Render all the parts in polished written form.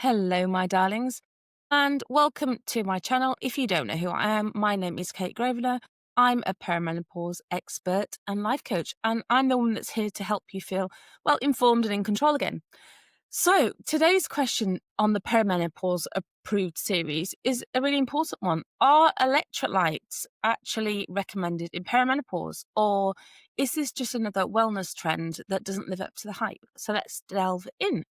Hello, my darlings, and welcome to my channel. If you don't know who I am, my name is Kate Grosvenor. I'm a perimenopause expert and life coach, and I'm the one that's here to help you feel well informed and in control again. So, today's question on the Perimenopause Approved series is a really important one. Are electrolytes actually recommended in perimenopause, or is this just another wellness trend that doesn't live up to the hype? So, let's delve in.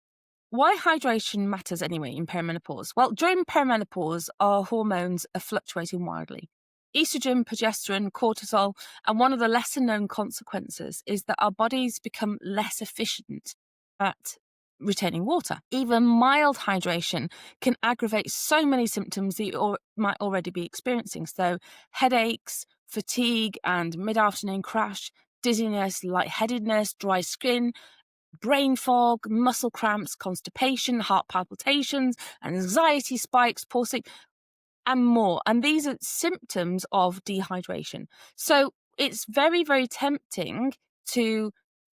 Why hydration matters anyway in perimenopause? Well, during perimenopause, our hormones are fluctuating wildly. Estrogen, progesterone, cortisol, and one of the lesser known consequences is that our bodies become less efficient at retaining water. Even mild hydration can aggravate so many symptoms that you might already be experiencing. So, headaches, fatigue, and mid afternoon crash, dizziness, lightheadedness, dry skin, brain fog, muscle cramps, constipation, heart palpitations, anxiety spikes, pulsing, and more. And these are symptoms of dehydration. So it's very, very tempting to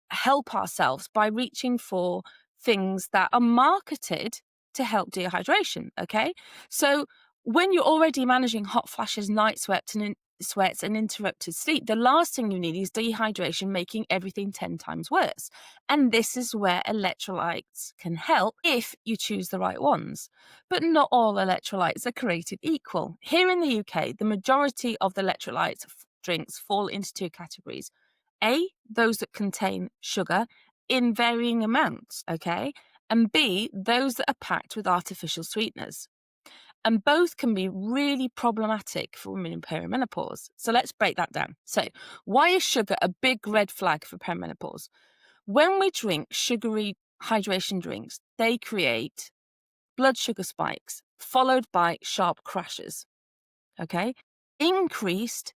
help ourselves by reaching for things that are marketed to help dehydration. Okay. So when you're already managing hot flashes, night sweats and interrupted sleep, the last thing you need is dehydration, making everything 10 times worse. And this is where electrolytes can help if you choose the right ones. But not all electrolytes are created equal. Here in the UK, the majority of the electrolytes drinks fall into two categories. A, those that contain sugar in varying amounts, okay? And B, those that are packed with artificial sweeteners. And both can be really problematic for women in perimenopause. So let's break that down. So, why is sugar a big red flag for perimenopause? When we drink sugary hydration drinks, they create blood sugar spikes followed by sharp crashes, okay? Increased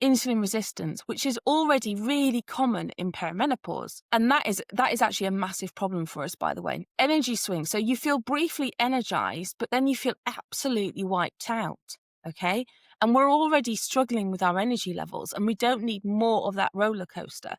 insulin resistance, which is already really common in perimenopause. And that is actually a massive problem for us, by the way. Energy swings. So you feel briefly energized, but then you feel absolutely wiped out. Okay. And we're already struggling with our energy levels, and we don't need more of that roller coaster.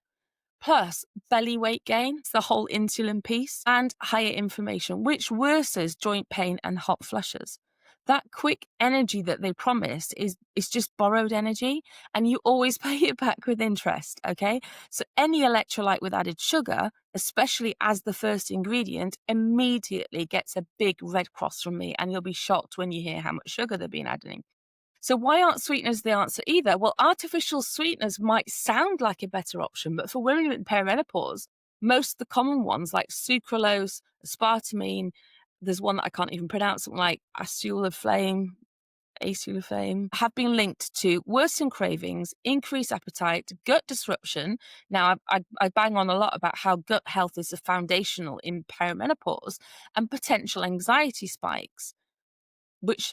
Plus, belly weight gain, it's the whole insulin piece, and higher inflammation, which worsens joint pain and hot flushes. That quick energy that they promised is just borrowed energy, and you always pay it back with interest, okay? So any electrolyte with added sugar, especially as the first ingredient, immediately gets a big red cross from me, and you'll be shocked when you hear how much sugar they've been adding. So why aren't sweeteners the answer either? Well, artificial sweeteners might sound like a better option, but for women in perimenopause, most of the common ones like sucralose, aspartame, there's one that I can't even pronounce, something like acetylflame, have been linked to worsened cravings, increased appetite, gut disruption. Now, I bang on a lot about how gut health is foundational in perimenopause, and potential anxiety spikes, which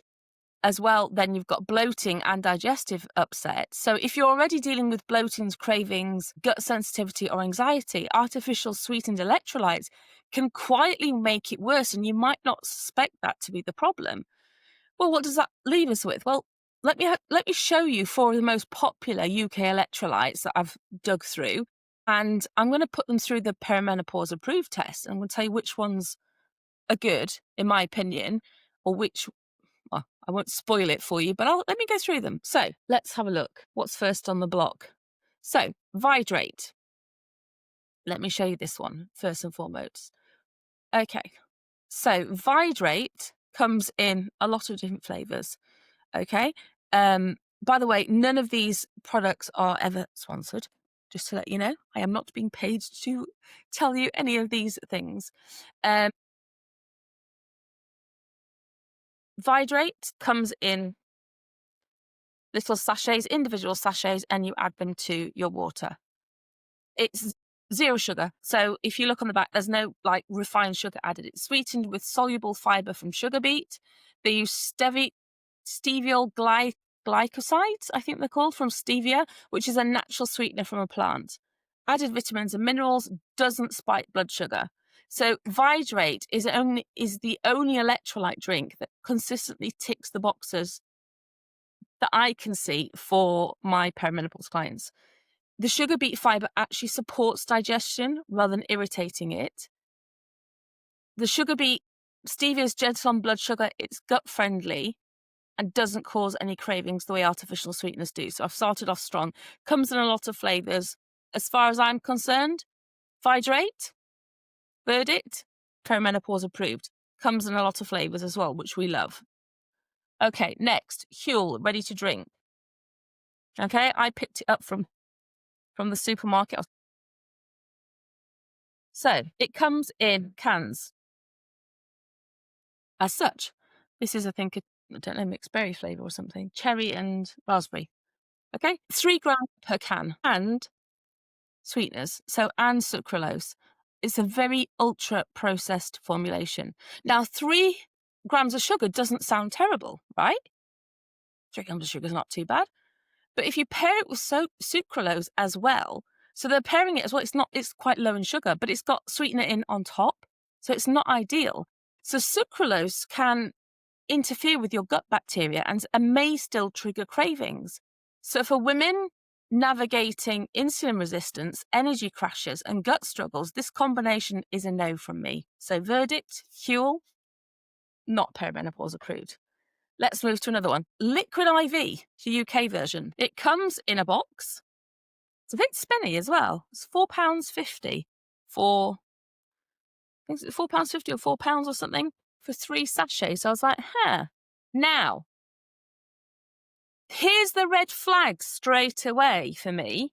as well, then you've got bloating and digestive upset. So if you're already dealing with bloatings, cravings, gut sensitivity, or anxiety, artificial sweetened electrolytes can quietly make it worse, and you might not suspect that to be the problem. Well, what does that leave us with? Well, let me show you four of the most popular UK electrolytes that I've dug through, and I'm going to put them through the Perimenopause Approved test, and I'm going to tell you which ones are good, in my opinion, or which, well, I won't spoil it for you, but let me go through them. So let's have a look. What's first on the block? So Vidrate. Let me show you this one first and foremost. Okay. So Vidrate comes in a lot of different flavors. Okay. By the way, none of these products are ever sponsored. Just to let you know, I am not being paid to tell you any of these things. Vidrate comes in little sachets, individual sachets, and you add them to your water. It's zero sugar. So if you look on the back, there's no like refined sugar added. It's sweetened with soluble fiber from sugar beet. They use steviol glycosides, I think they're called, from stevia, which is a natural sweetener from a plant. Added vitamins and minerals, doesn't spike blood sugar. So Vidrate is the only electrolyte drink that consistently ticks the boxes that I can see for my perimenopause clients. The sugar beet fiber actually supports digestion rather than irritating it. The sugar beet Stevia is gentle on blood sugar. It's gut friendly and doesn't cause any cravings the way artificial sweeteners do. So I've started off strong. Comes in a lot of flavours. As far as I'm concerned, Vidrate, Verdict, Perimenopause Approved. Comes in a lot of flavours as well, which we love. Okay, next, Huel, ready to drink. Okay, I picked it up from the supermarket. So it comes in cans. As such, this is, I think, I don't know, mixed berry flavour or something. Cherry and raspberry. Okay, 3 grams per can. And sweeteners, and sucralose. It's a very ultra processed formulation. Now, 3 grams of sugar doesn't sound terrible, right? 3 grams of sugar is not too bad. But if you pair it with sucralose as well, so they're pairing it as well, it's quite low in sugar, but it's got sweetener in on top. So it's not ideal. So sucralose can interfere with your gut bacteria and may still trigger cravings. So for women navigating insulin resistance, energy crashes, and gut struggles, this combination is a no from me. So verdict, Huel, not perimenopause approved. Let's move to another one. Liquid IV, the UK version. It comes in a box. It's a bit spenny as well. It's £4.50 for, I think it's £4.50 or £4 or something for 3 sachets. So I was like, Now, here's the red flag straight away for me.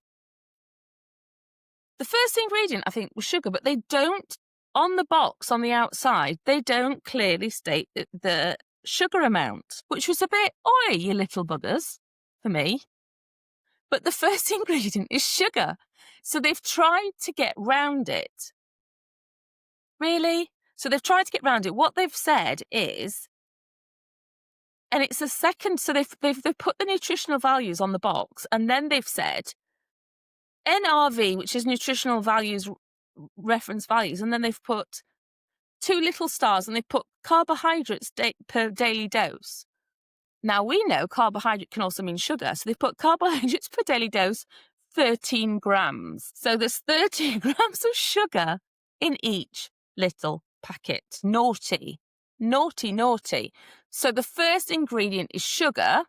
The first ingredient, I think, was sugar, but they don't, on the box on the outside, they don't clearly state the sugar amount, which was a bit, oi, you little buggers, for me. But the first ingredient is sugar. So they've tried to get round it. Really? So they've tried to get round it. What they've said is, and it's a second, so they've put the nutritional values on the box, and then they've said NRV, which is nutritional values, reference values, and then they've put 2 little stars and they've put carbohydrates per daily dose. Now we know carbohydrate can also mean sugar, so they've put carbohydrates per daily dose 13 grams. So there's 13 grams of sugar in each little packet. Naughty, naughty, naughty. So the first ingredient is sugar,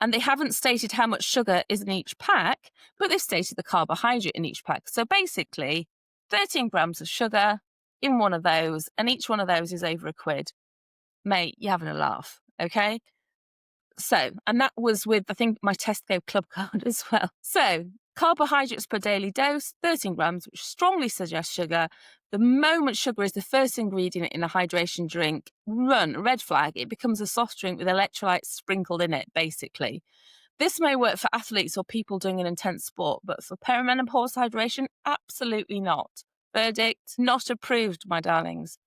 and they haven't stated how much sugar is in each pack, but they've stated the carbohydrate in each pack. So basically, 13 grams of sugar in one of those, and each one of those is over £1. Mate, you're having a laugh, okay? So, and that was with, I think, my Tesco club card as well. So, carbohydrates per daily dose, 13 grams, which strongly suggests sugar. The moment sugar is the first ingredient in a hydration drink, red flag, it becomes a soft drink with electrolytes sprinkled in it, basically. This may work for athletes or people doing an intense sport, but for perimenopause hydration, absolutely not. Verdict, not approved, my darlings.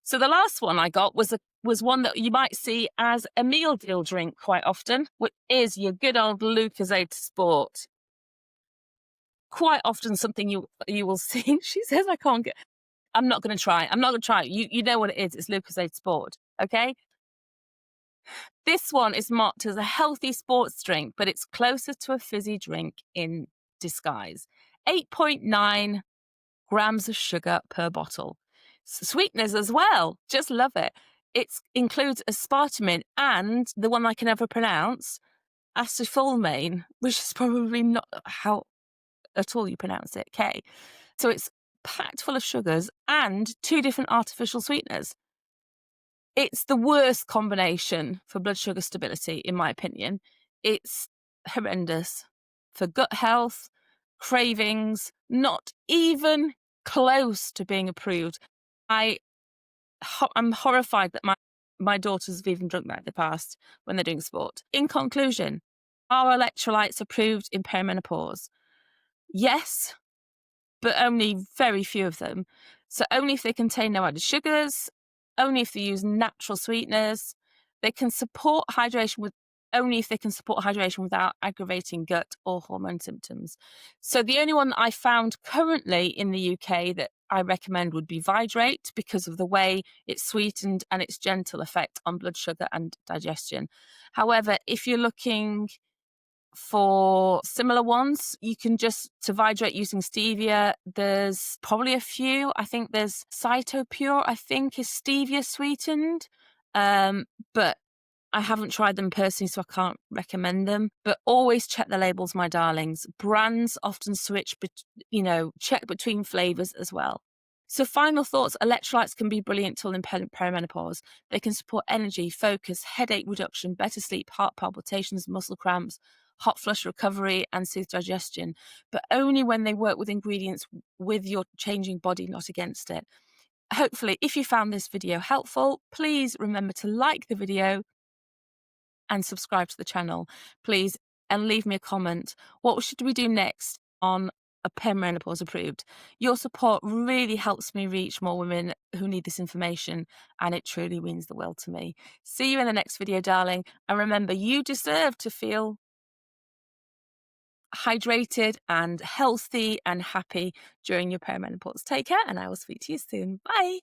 So the last one I got was one that you might see as a meal deal drink quite often, which is your good old Lucozade Sport. Quite often something you will see. She says, I'm not going to try. I'm not going to try. You know what it is. It's Lucozade Sport. Okay. This one is marked as a healthy sports drink, but it's closer to a fizzy drink in disguise. 8.9 grams of sugar per bottle. Sweeteners as well. Just love it. It includes aspartame and the one I can never pronounce, acetylmane, which is probably not how at all you pronounce it, K. So it's packed full of sugars and 2 different artificial sweeteners. It's the worst combination for blood sugar stability, in my opinion. It's horrendous for gut health, cravings, not even close to being approved. I'm horrified that my daughters have even drunk that in the past when they're doing sport. In conclusion, are electrolytes approved in perimenopause? Yes, but only very few of them. So only if they contain no added sugars, only if they use natural sweeteners. They can support hydration only if they can support hydration without aggravating gut or hormone symptoms. So the only one that I found currently in the UK that I recommend would be Vidrate because of the way it's sweetened and its gentle effect on blood sugar and digestion. However, if you're looking For similar ones, you can just to Vidrate using stevia. There's probably a few. I think there's Cytopure, I think is stevia sweetened. But I haven't tried them personally, so I can't recommend them. But always check the labels, my darlings. Brands often switch, check between flavors as well. So final thoughts, electrolytes can be brilliant tool in perimenopause. They can support energy, focus, headache reduction, better sleep, heart palpitations, muscle cramps, hot flush recovery, and soothe digestion, but only when they work with ingredients with your changing body, not against it. Hopefully, if you found this video helpful, please remember to like the video and subscribe to the channel, please, and leave me a comment. What should we do next on a Perimenopause Approved? Your support really helps me reach more women who need this information, and it truly means the world to me. See you in the next video, darling, and remember, you deserve to feel hydrated and healthy and happy during your perimenopause. Take care, and I will speak to you soon. Bye.